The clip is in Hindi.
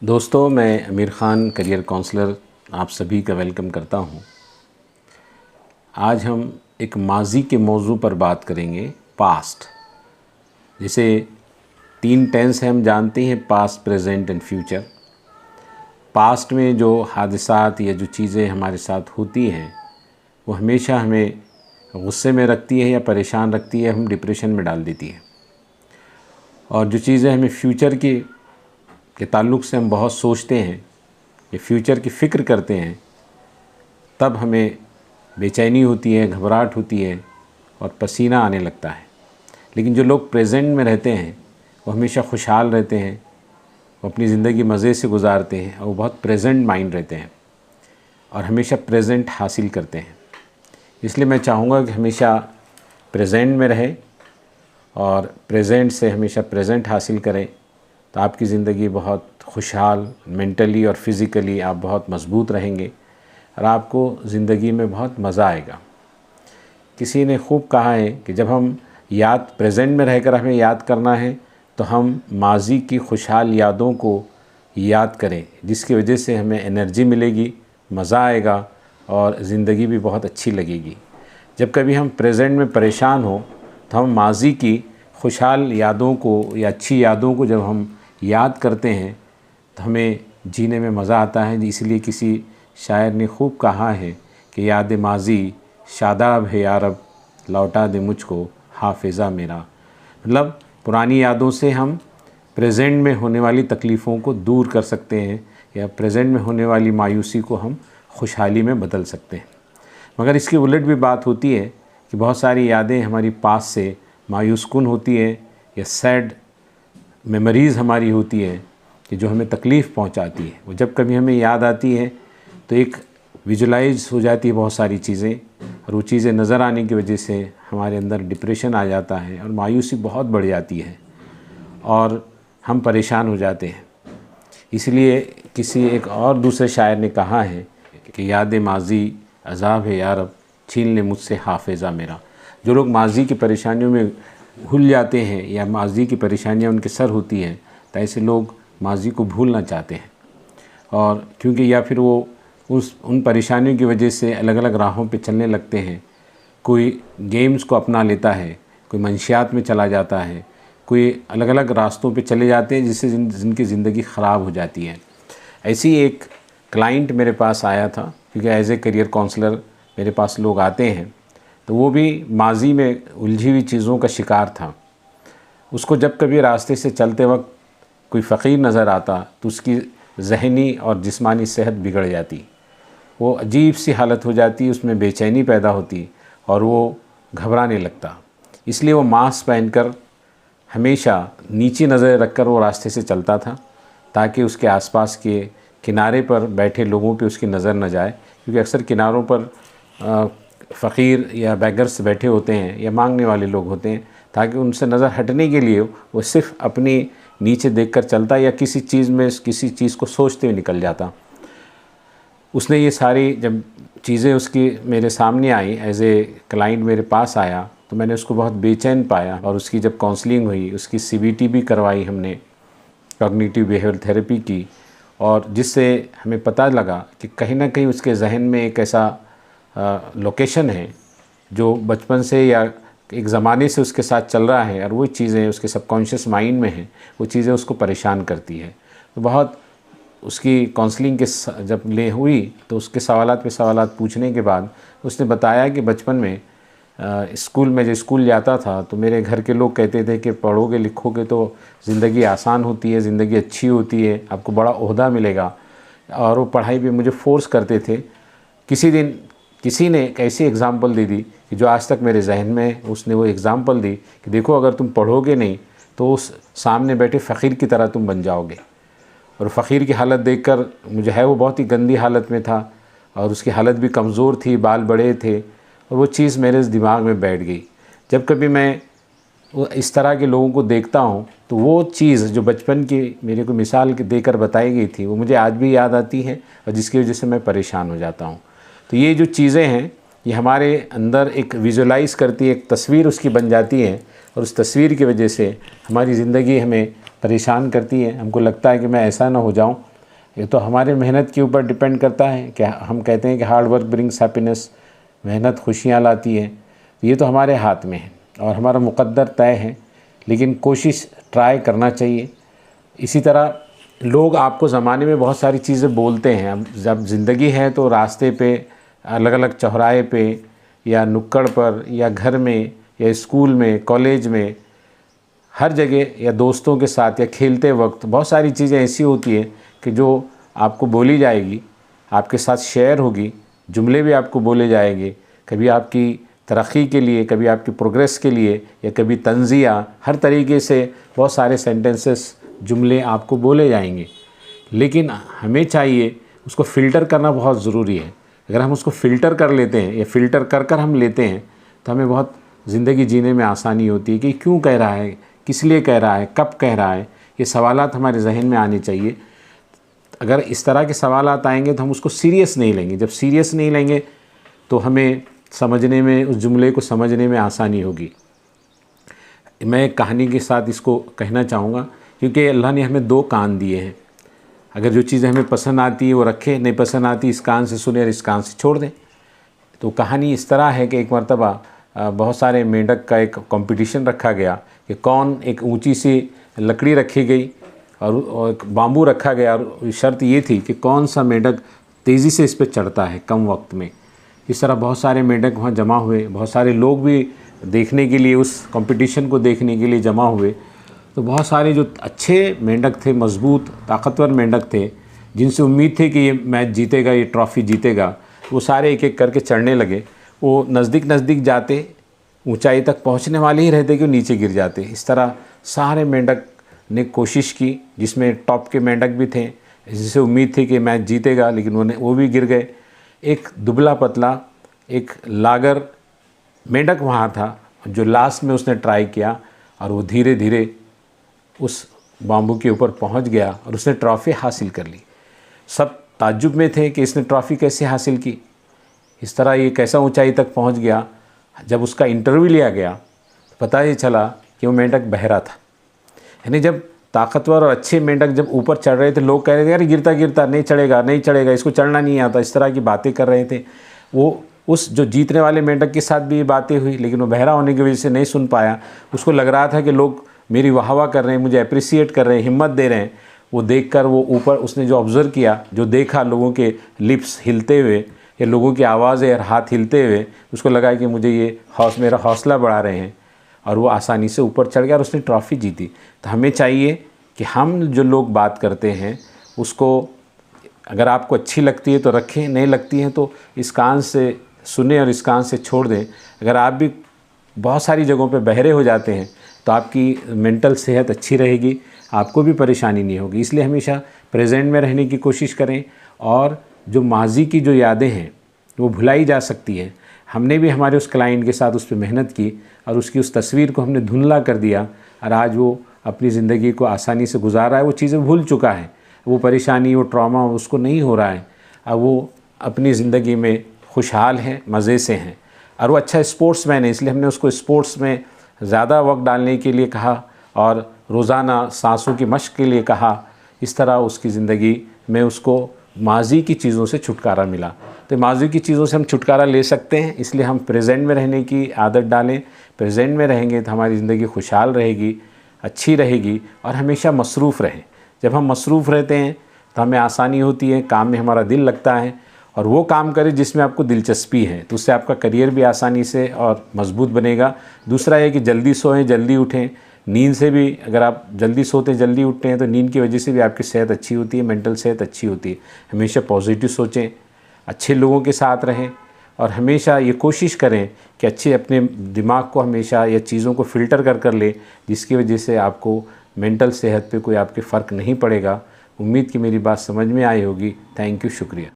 दोस्तों, मैं आमिर ख़ान करियर काउंसलर आप सभी का वेलकम करता हूं। आज हम एक माजी के मौजू पर बात करेंगे, पास्ट। जैसे 3 टेंस हैं, हम जानते हैं, past, present and future. Past में जो हादसात या जो चीज़ें हमारे साथ होती हैं वो हमेशा हमें गुस्से में रखती है या परेशान रखती है, हम डिप्रेशन में डाल देती है। और जो चीज़ें हमें फ्यूचर के ताल्लुक़ से हम बहुत सोचते हैं या फ्यूचर की फ़िक्र करते हैं, तब हमें बेचैनी होती है, घबराहट होती है और पसीना आने लगता है। लेकिन जो लोग प्रेजेंट में रहते हैं वो हमेशा खुशहाल रहते हैं, वो अपनी ज़िंदगी मज़े से गुजारते हैं और वो बहुत प्रेजेंट माइंड रहते हैं और हमेशा प्रेजेंट हासिल करते हैं। इसलिए मैं चाहूँगा कि हमेशा प्रेजेंट में रहे और प्रेजेंट से हमेशा प्रेजेंट हासिल करें, तो आपकी ज़िंदगी बहुत खुशहाल, मेंटली और फिज़िकली आप बहुत मज़बूत रहेंगे और आपको ज़िंदगी में बहुत मज़ा आएगा। किसी ने खूब कहा है कि जब हम प्रेजेंट में रहकर हमें याद करना है तो हम माजी की खुशहाल यादों को याद करें, जिसकी वजह से हमें एनर्जी मिलेगी, मज़ा आएगा और ज़िंदगी भी बहुत अच्छी लगेगी। जब कभी हम प्रेजेंट में परेशान हो तो हम माजी की खुशहाल यादों को या अच्छी यादों को जब हम याद करते हैं तो हमें जीने में मज़ा आता है। इसलिए किसी शायर ने खूब कहा है कि याद माजी शादाब है यारब, लौटा दे मुझको हाफिज़ा मेरा। मतलब पुरानी यादों से हम प्रेजेंट में होने वाली तकलीफ़ों को दूर कर सकते हैं या प्रेजेंट में होने वाली मायूसी को हम खुशहाली में बदल सकते हैं। मगर इसके उलट भी बात होती है कि बहुत सारी यादें हमारी पास से मायूस कुन होती है या सैड मेमोरीज़ हमारी होती है कि जो हमें तकलीफ़ पहुंचाती है। वो जब कभी हमें याद आती है तो एक विजुलाइज हो जाती है बहुत सारी चीज़ें, और वो चीज़ें नज़र आने की वजह से हमारे अंदर डिप्रेशन आ जाता है और मायूसी बहुत बढ़ जाती है और हम परेशान हो जाते हैं। इसलिए किसी एक और दूसरे शायर ने कहा है कि याद माजी अज़ाब है यारब, छीन ले मुझसे हाफिज़ा मेरा। जो लोग माजी की परेशानियों में भूल जाते हैं या माजी की परेशानियां उनके सर होती हैं, तो ऐसे लोग माजी को भूलना चाहते हैं, और क्योंकि या फिर वो उन परेशानियों की वजह से अलग अलग राहों पे चलने लगते हैं। कोई गेम्स को अपना लेता है, कोई मंशियात में चला जाता है, कोई अलग अलग रास्तों पे चले जाते हैं जिससे जिनकी ज़िंदगी ख़राब हो जाती है। ऐसी एक क्लाइंट मेरे पास आया था, क्योंकि एज ए करियर काउंसलर मेरे पास लोग आते हैं, तो वो भी माजी में उलझी हुई चीज़ों का शिकार था। उसको जब कभी रास्ते से चलते वक्त कोई फ़कीर नज़र आता तो उसकी ज़हनी और जिस्मानी सेहत बिगड़ जाती, वो अजीब सी हालत हो जाती, उसमें बेचैनी पैदा होती और वो घबराने लगता। इसलिए वो मास्क पहनकर हमेशा नीची नज़र रखकर वो रास्ते से चलता था, ताकि उसके आसपास के किनारे पर बैठे लोगों पे उसकी नज़र न जाए, क्योंकि अक्सर किनारों पर फ़कीर या बेगर्स बैठे होते हैं या मांगने वाले लोग होते हैं, ताकि उनसे नज़र हटने के लिए वो सिर्फ़ अपनी नीचे देखकर चलता या किसी चीज़ को सोचते हुए निकल जाता। उसने ये सारी जब चीज़ें उसकी मेरे सामने आई, एज ए क्लाइंट मेरे पास आया, तो मैंने उसको बहुत बेचैन पाया और उसकी जब काउंसलिंग हुई, उसकी CBT भी करवाई हमने, कॉग्निटिव बिहेवियर थेरेपी की, और जिससे हमें पता लगा कि कहीं ना कहीं उसके जहन में एक ऐसा लोकेशन है जो बचपन से या एक ज़माने से उसके साथ चल रहा है, और वो चीज़ें उसके सबकॉन्शियस माइंड में हैं, वो चीज़ें उसको परेशान करती है। तो बहुत उसकी काउंसलिंग के जब हुई तो उसके सवालात पे सवालात पूछने के बाद उसने बताया कि बचपन में स्कूल में जब स्कूल जाता था तो मेरे घर के लोग कहते थे कि पढ़ोगे लिखोगे तो ज़िंदगी आसान होती है, ज़िंदगी अच्छी होती है, आपको बड़ा ओहदा मिलेगा, और वो पढ़ाई पे मुझे फ़ोर्स करते थे। किसी दिन किसी ने एक ऐसी एग्ज़ाम्पल दे दी कि जो आज तक मेरे जहन में, उसने वो एग्ज़ाम्पल दी कि देखो, अगर तुम पढ़ोगे नहीं तो उस सामने बैठे फ़कीर की तरह तुम बन जाओगे। और फ़कीर की हालत देखकर मुझे वो बहुत ही गंदी हालत में था और उसकी हालत भी कमज़ोर थी, बाल बड़े थे, और वो चीज़ मेरे दिमाग में बैठ गई। जब कभी मैं वो इस तरह के लोगों को देखता हूँ तो वो चीज़ जो बचपन की मेरे को मिसाल देकर बताई गई थी, वो मुझे आज भी याद आती है और जिसकी वजह से मैं परेशान हो जाता हूँ। तो ये जो चीज़ें हैं ये हमारे अंदर एक विजुलाइज़ करती है, एक तस्वीर उसकी बन जाती है, और उस तस्वीर की वजह से हमारी ज़िंदगी हमें परेशान करती है। हमको लगता है कि मैं ऐसा ना हो जाऊं, ये तो हमारे मेहनत के ऊपर डिपेंड करता है कि हम कहते हैं कि हार्ड वर्क ब्रिंग्स हैप्पीनेस, मेहनत खुशियाँ लाती है। ये तो हमारे हाथ में है और हमारा मुक़द्दर तय है, लेकिन कोशिश ट्राई करना चाहिए। इसी तरह लोग आपको ज़माने में बहुत सारी चीज़ें बोलते हैं। अब जब ज़िंदगी है तो रास्ते पे, अलग अलग चौराहे पे या नुक्कड़ पर या घर में या स्कूल में, कॉलेज में, हर जगह या दोस्तों के साथ या खेलते वक्त बहुत सारी चीज़ें ऐसी होती हैं कि जो आपको बोली जाएगी, आपके साथ शेयर होगी, जुमले भी आपको बोले जाएंगे, कभी आपकी तरक्की के लिए, कभी आपकी प्रोग्रेस के लिए, या कभी तंज़िया, हर तरीके से बहुत सारे सेंटेंसेस, जुमले आपको बोले जाएंगे। लेकिन हमें चाहिए उसको फ़िल्टर करना बहुत ज़रूरी है। अगर हम उसको फ़िल्टर कर लेते हैं या फ़िल्टर कर कर हम लेते हैं तो हमें बहुत ज़िंदगी जीने में आसानी होती है कि क्यों कह रहा है, किस लिए कह रहा है, कब कह रहा है, ये सवालात हमारे जहन में आने चाहिए। अगर इस तरह के सवालात आएंगे तो हम उसको सीरियस नहीं लेंगे। जब सीरियस नहीं लेंगे तो हमें समझने में, उस जुमले को समझने में आसानी होगी। मैं एक कहानी के साथ इसको कहना चाहूँगा, क्योंकि अल्लाह ने हमें 2 कान दिए हैं। अगर जो चीज़ें हमें पसंद आती है वो रखें, नहीं पसंद आती इस कान से सुने और इस कान से छोड़ दें। तो कहानी इस तरह है कि एक मरतबा बहुत सारे मेंढक का एक कंपटीशन रखा गया कि कौन, एक ऊंची सी लकड़ी रखी गई और एक बाम्बू रखा गया, और शर्त ये थी कि कौन सा मेंढक तेज़ी से इस पर चढ़ता है कम वक्त में। इस तरह बहुत सारे मेंढक वहाँ जमा हुए, बहुत सारे लोग भी देखने के लिए, उस कंपटीशन को देखने के लिए जमा हुए। तो बहुत सारे जो अच्छे मेंढक थे, मजबूत ताकतवर मेंढक थे, जिनसे उम्मीद थी कि ये मैच जीतेगा, ये ट्रॉफ़ी जीतेगा, वो सारे एक एक करके चढ़ने लगे। वो नज़दीक जाते, ऊंचाई तक पहुंचने वाले ही रहते कि वो नीचे गिर जाते। इस तरह सारे मेंढक ने कोशिश की, जिसमें टॉप के मेंढक भी थे, जिससे उम्मीद थी कि मैच जीतेगा, लेकिन वो भी गिर गए। एक दुबला पतला, एक लागर मेंढक वहाँ था जो लास्ट में उसने ट्राई किया और वो धीरे धीरे उस बाम्बू के ऊपर पहुँच गया और उसने ट्रॉफ़ी हासिल कर ली। सब ताज्जुब में थे कि इसने ट्रॉफ़ी कैसे हासिल की, इस तरह ये कैसा ऊंचाई तक पहुंच गया। जब उसका इंटरव्यू लिया गया तो पता ही चला कि वो मेंढक बहरा था। यानी जब ताकतवर और अच्छे मेंढक जब ऊपर चढ़ रहे थे, लोग कह रहे थे यार गिरता गिरता नहीं चढ़ेगा, इसको चढ़ना नहीं आता, इस तरह की बातें कर रहे थे। वो उस जो जीतने वाले मेंढक के साथ भी ये बातें हुई, लेकिन वो बहरा होने की वजह से नहीं सुन पाया। उसको लग रहा था कि लोग मेरी वाहवा कर रहे हैं, मुझे अप्रिसिएट कर रहे हैं, हिम्मत दे रहे हैं। वो देखकर वो ऊपर उसने जो ऑब्ज़र्व किया, जो देखा लोगों के लिप्स हिलते हुए या लोगों की आवाज़ें और हाथ हिलते हुए, उसको लगा कि मुझे ये मेरा हौसला बढ़ा रहे हैं, और वो आसानी से ऊपर चढ़ गया और उसने ट्रॉफ़ी जीती। तो हमें चाहिए कि हम जो लोग बात करते हैं उसको, अगर आपको अच्छी लगती है तो रखें, नहीं लगती है तो इस कान से सुने और इस कान से छोड़ दें। अगर आप भी बहुत सारी जगहों पे बहरे हो जाते हैं तो आपकी मेंटल सेहत अच्छी रहेगी, आपको भी परेशानी नहीं होगी। इसलिए हमेशा प्रेजेंट में रहने की कोशिश करें, और जो माजी की जो यादें हैं वो भुलाई जा सकती है। हमने भी हमारे उस क्लाइंट के साथ उस पर मेहनत की और उसकी उस तस्वीर को हमने धुंधला कर दिया, और आज वो अपनी ज़िंदगी को आसानी से गुजार रहा है। वो चीज़ें भूल चुका है, वो परेशानी, वो ट्रॉमा उसको नहीं हो रहा है। अब वो अपनी ज़िंदगी में खुशहाल है, मज़े से हैं, और वो अच्छा स्पोर्ट्समैन है। इसलिए हमने उसको स्पोर्ट्स में ज़्यादा वक्त डालने के लिए कहा और रोज़ाना सांसों की मश्क के लिए कहा। इस तरह उसकी ज़िंदगी में उसको माजी की चीज़ों से छुटकारा मिला। तो माजी की चीज़ों से हम छुटकारा ले सकते हैं, इसलिए हम प्रेजेंट में रहने की आदत डालें। प्रेजेंट में रहेंगे तो हमारी ज़िंदगी खुशहाल रहेगी, अच्छी रहेगी, और हमेशा मसरूफ़ रहें। जब हम मसरूफ़ रहते हैं तो हमें आसानी होती है, काम में हमारा दिल लगता है, और वो काम करें जिसमें आपको दिलचस्पी है, तो उससे आपका करियर भी आसानी से और मजबूत बनेगा। दूसरा है कि जल्दी सोएं, जल्दी उठें। नींद से भी, अगर आप जल्दी सोते जल्दी उठते हैं तो नींद की वजह से भी आपकी सेहत अच्छी होती है, मेंटल सेहत अच्छी होती है। हमेशा पॉजिटिव सोचें, अच्छे लोगों के साथ रहें, और हमेशा ये कोशिश करें कि अच्छे अपने दिमाग को हमेशा या चीज़ों को फ़िल्टर कर ले, जिसकी वजह से आपको मेंटल सेहत पे कोई आपके फ़र्क नहीं पड़ेगा। उम्मीद कि मेरी बात समझ में आई होगी। थैंक यू, शुक्रिया।